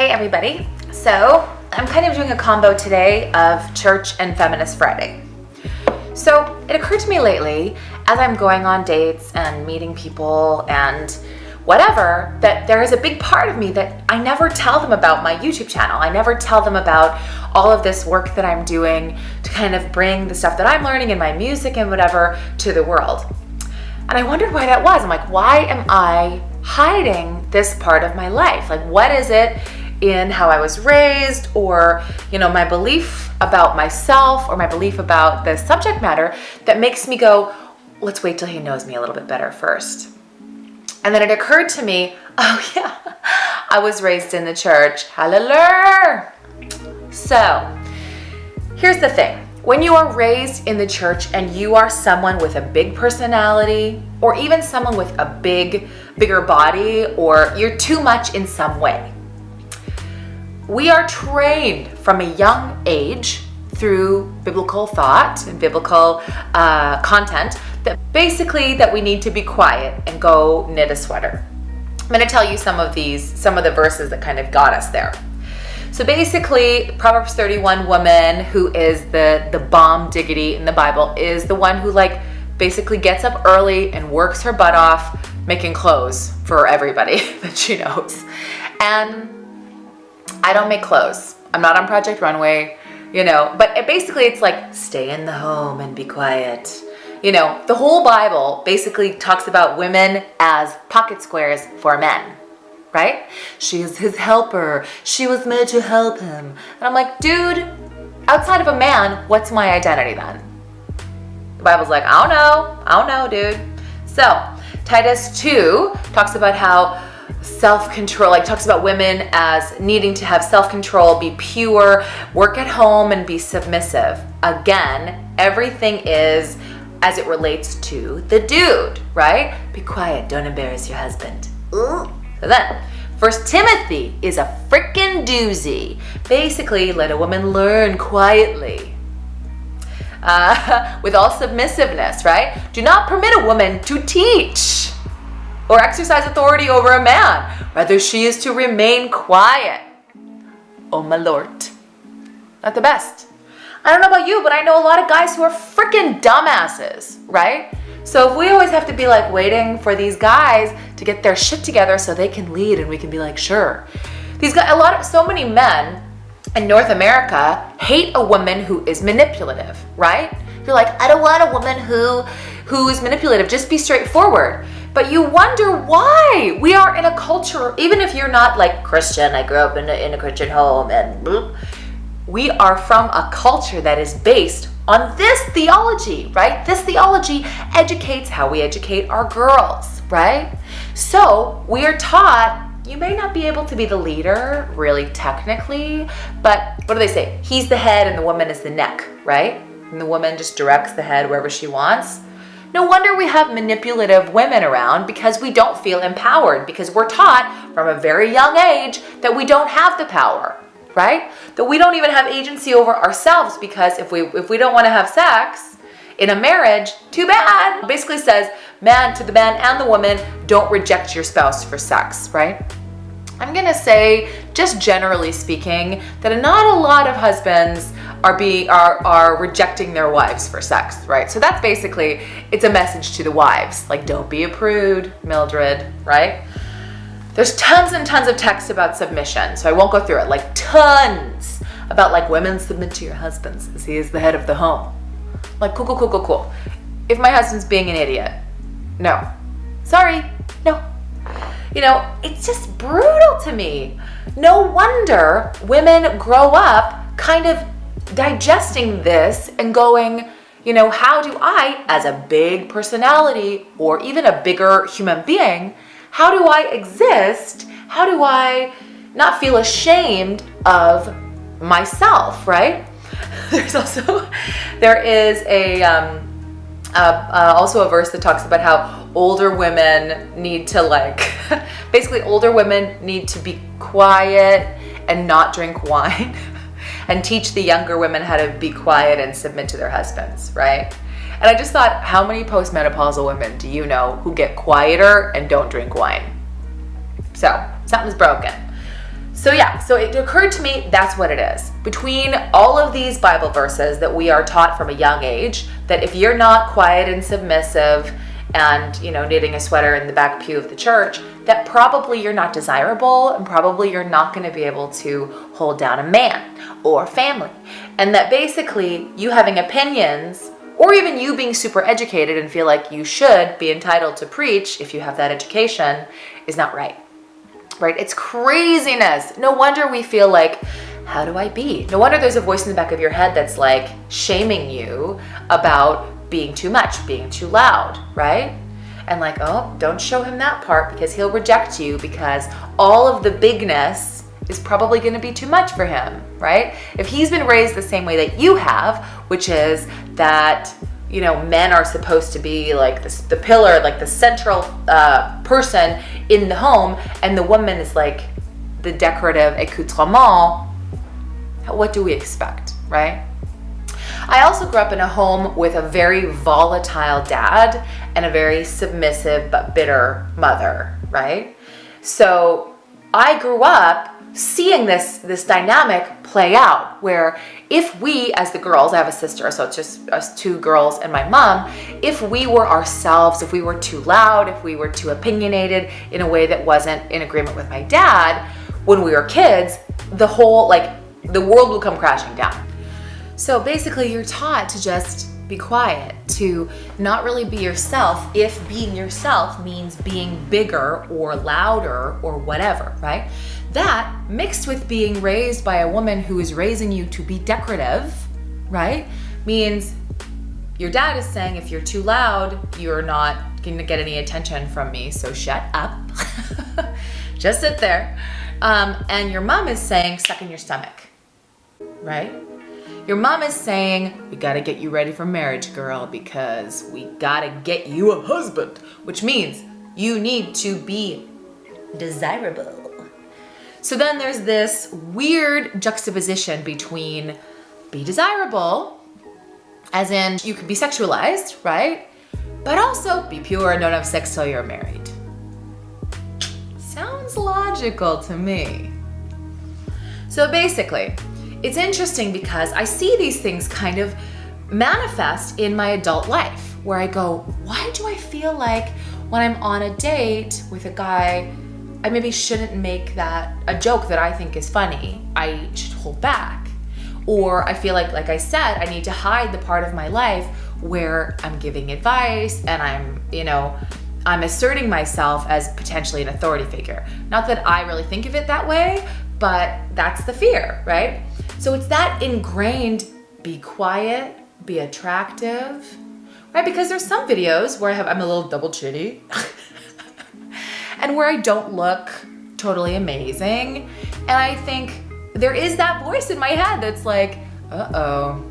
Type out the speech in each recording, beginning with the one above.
Hey everybody. So I'm kind of doing a combo today of church and Feminist Friday. So it occurred to me lately, as I'm going on dates and meeting people and whatever, that there is a big part of me that I never tell them about my YouTube channel. I never tell them about all of this work that I'm doing to kind of bring the stuff that I'm learning in my music and whatever to the world. And I wondered why that was. I'm like, why am I hiding this part of my life? Like, what is it in how I was raised, or, my belief about myself, or my belief about the subject matter that makes me go, let's wait till he knows me a little bit better first. And then it occurred to me, oh yeah, I was raised in the church. Hallelujah. So here's the thing. When you are raised in the church and you are someone with a big personality, or even someone with a bigger body, or you're too much in some way, we are trained from a young age through biblical thought and biblical content that we need to be quiet and go knit a sweater. I'm going to tell you some of the verses that kind of got us there. So basically, Proverbs 31 woman, who is the bomb diggity in the Bible, is the one who basically gets up early and works her butt off making clothes for everybody that she knows. And I don't make clothes. I'm not on Project Runway, but it's like, stay in the home and be quiet. The whole Bible basically talks about women as pocket squares for men. Right? She is his helper. She was made to help him. And I'm like, dude, outside of a man, what's my identity then? The Bible's like, I don't know, dude. So Titus 2 talks about how self-control, talks about women as needing to have self-control, be pure, work at home, and be submissive. Again, everything is as it relates to the dude, right? Be quiet, don't embarrass your husband. Ooh. So then, 1 Timothy is a freaking doozy. Basically, let a woman learn quietly. With all submissiveness, right? Do not permit a woman to teach or exercise authority over a man. Rather, she is to remain quiet. Oh my Lord. Not the best. I don't know about you, but I know a lot of guys who are freaking dumbasses, right? So if we always have to be waiting for these guys to get their shit together so they can lead and we can be sure. These guys, so many men in North America hate a woman who is manipulative, right? You're like, I don't want a woman who is manipulative, just be straightforward. But you wonder why. We are in a culture, even if you're not Christian, I grew up in a Christian home and bloop, we are from a culture that is based on this theology, right? This theology educates how we educate our girls, right? So we are taught, you may not be able to be the leader, really technically, but what do they say? He's the head and the woman is the neck, right? And the woman just directs the head wherever she wants. No wonder we have manipulative women around, because we don't feel empowered, because we're taught from a very young age that we don't have the power. Right? That we don't even have agency over ourselves, because if we don't want to have sex in a marriage, too bad. Basically says, man to the man and the woman, don't reject your spouse for sex, right? I'm going to say, just generally speaking, that not a lot of husbands are rejecting their wives for sex, right? So that's basically, it's a message to the wives, don't be a prude, Mildred, right? There's tons and tons of text about submission, so I won't go through it. Tons about women submit to your husbands as he is the head of the home. Cool. If my husband's being an idiot, no. Sorry, no. It's just brutal to me. No wonder women grow up kind of digesting this and going, how do I, as a big personality or even a bigger human being, how do I exist? How do I not feel ashamed of myself, right? There is also a verse that talks about how older women need to basically older women need to be quiet and not drink wine and teach the younger women how to be quiet and submit to their husbands, right? And I just thought, how many postmenopausal women do you know who get quieter and don't drink wine? So, something's broken. So it occurred to me that's what it is. Between all of these Bible verses that we are taught from a young age, that if you're not quiet and submissive and, knitting a sweater in the back pew of the church, that probably you're not desirable and probably you're not going to be able to hold down a man or family. And that basically you having opinions, or even you being super educated and feel like you should be entitled to preach if you have that education, is not right. Right? It's craziness. No wonder we feel like, how do I be? No wonder there's a voice in the back of your head that's like shaming you about being too much, being too loud, right? And like, oh, don't show him that part because he'll reject you because all of the bigness is probably going to be too much for him, right? If he's been raised the same way that you have, which is that, men are supposed to be like the pillar, like the central person in the home, and the woman is like the decorative accoutrement, what do we expect, right? I also grew up in a home with a very volatile dad and a very submissive but bitter mother, right? So I grew up seeing this dynamic play out where if we, as the girls, I have a sister, so it's just us two girls and my mom, if we were ourselves, if we were too loud, if we were too opinionated in a way that wasn't in agreement with my dad, when we were kids, the world will come crashing down. So basically you're taught to just be quiet, to not really be yourself if being yourself means being bigger or louder or whatever, right? That mixed with being raised by a woman who is raising you to be decorative, right? Means your dad is saying if you're too loud, you're not going to get any attention from me, so shut up. Just sit there. And your mom is saying suck in your stomach, right? Your mom is saying, we gotta get you ready for marriage, girl, because we gotta get you a husband, which means you need to be desirable. So then there's this weird juxtaposition between be desirable, as in you can be sexualized, right? But also be pure and don't have sex till you're married. Sounds logical to me. So basically, it's interesting because I see these things kind of manifest in my adult life where I go, why do I feel like when I'm on a date with a guy, I maybe shouldn't make that a joke that I think is funny. I should hold back. Or I feel like I said, I need to hide the part of my life where I'm giving advice and I'm asserting myself as potentially an authority figure. Not that I really think of it that way, but that's the fear, right? So it's that ingrained, be quiet, be attractive, right? Because there's some videos where I'm a little double chitty and where I don't look totally amazing. And I think there is that voice in my head that's like, uh-oh,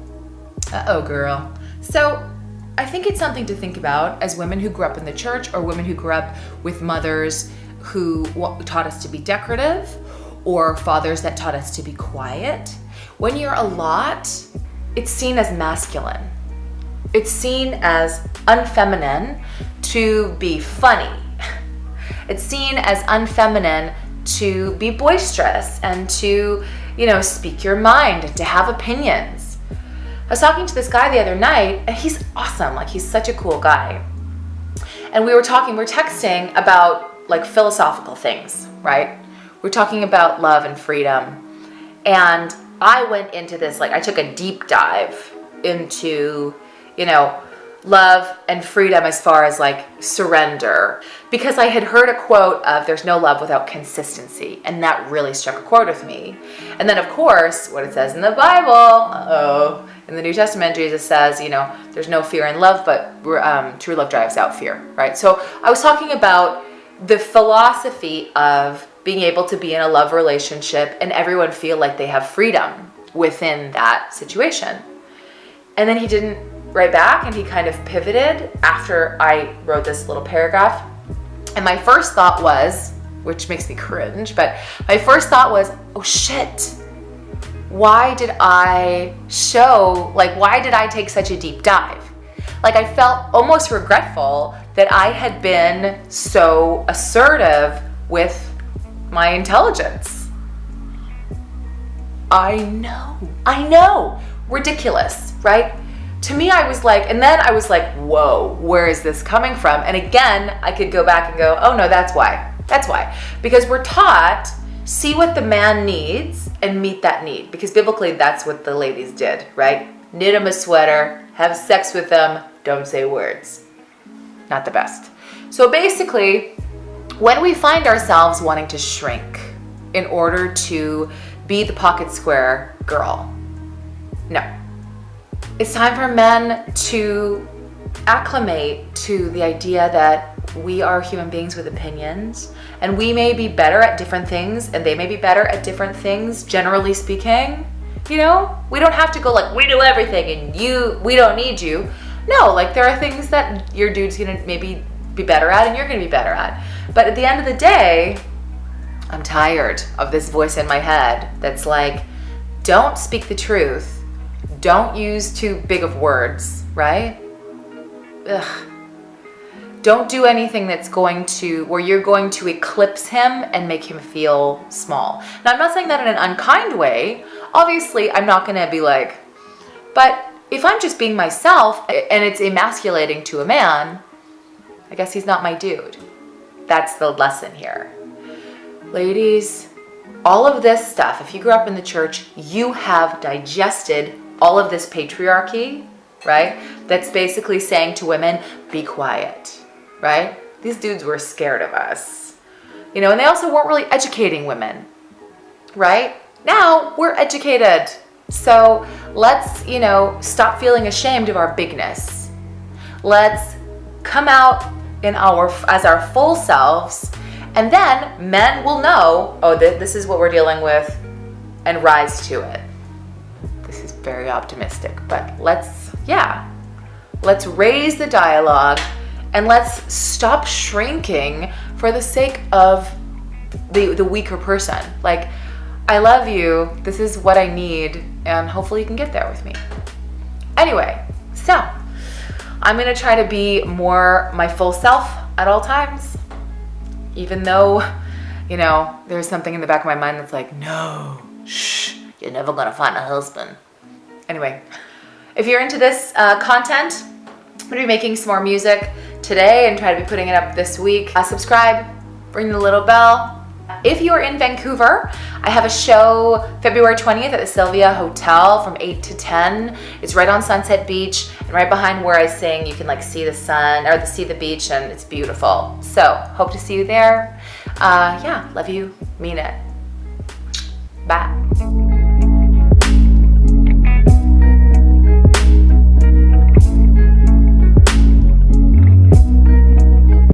girl. So I think it's something to think about as women who grew up in the church or women who grew up with mothers who taught us to be decorative or fathers that taught us to be quiet. When you're a lot, it's seen as masculine. It's seen as unfeminine to be funny. It's seen as unfeminine to be boisterous and to, speak your mind and to have opinions. I was talking to this guy the other night and he's awesome. He's such a cool guy. And we were texting about philosophical things, right? We're talking about love and freedom. And I went into this, I took a deep dive into, love and freedom as far as surrender. Because I had heard a quote of there's no love without consistency. And that really struck a chord with me. And then of course, what it says in the Bible, in the New Testament, Jesus says, there's no fear in love, but true love drives out fear, right? So I was talking about the philosophy of being able to be in a love relationship and everyone feel like they have freedom within that situation. And then he didn't write back and he kind of pivoted after I wrote this little paragraph. And my first thought was, which makes me cringe, but my first thought was, oh shit, why did I take such a deep dive? I felt almost regretful that I had been so assertive with my intelligence, I know, ridiculous, right? To me, I was like, and then I was like, whoa, where is this coming from? And again, I could go back and go, oh no, that's why. Because we're taught, see what the man needs and meet that need. Because biblically, that's what the ladies did, right? Knit him a sweater, have sex with them, don't say words. Not the best. So basically, when we find ourselves wanting to shrink in order to be the pocket square girl, no. It's time for men to acclimate to the idea that we are human beings with opinions, and we may be better at different things, and they may be better at different things, generally speaking. You know, we don't have to go like, we do everything and we don't need you. No, like there are things that your dude's gonna maybe be better at and you're gonna be better at. But at the end of the day, I'm tired of this voice in my head that's like, don't speak the truth. Don't use too big of words, right? Ugh. Don't do anything that's where you're going to eclipse him and make him feel small. Now, I'm not saying that in an unkind way. Obviously, I'm not going to be like, but if I'm just being myself and it's emasculating to a man, I guess he's not my dude. That's the lesson here. Ladies, all of this stuff, if you grew up in the church, you have digested all of this patriarchy, right? That's basically saying to women, be quiet, right? These dudes were scared of us, you know, and they also weren't really educating women, right? Now we're educated. So let's, you know, stop feeling ashamed of our bigness. Let's come out as our full selves, and then men will know, oh, this is what we're dealing with, and rise to it. This is very optimistic, but let's raise the dialogue and let's stop shrinking for the sake of the weaker person. Like, I love you, this is what I need, and hopefully you can get there with me. Anyway, so I'm gonna try to be more my full self at all times, even though, you know, there's something in the back of my mind that's like, no, shh, you're never gonna find a husband. Anyway, if you're into this content, I'm gonna be making some more music today and try to be putting it up this week. Subscribe, ring the little bell. If you are in Vancouver, I have a show February 20th at the Sylvia Hotel from 8 to 10. It's right on Sunset Beach, and right behind where I sing, you can like see the sun or see the beach, and it's beautiful. So hope to see you there. Yeah, love you, mean it. Bye.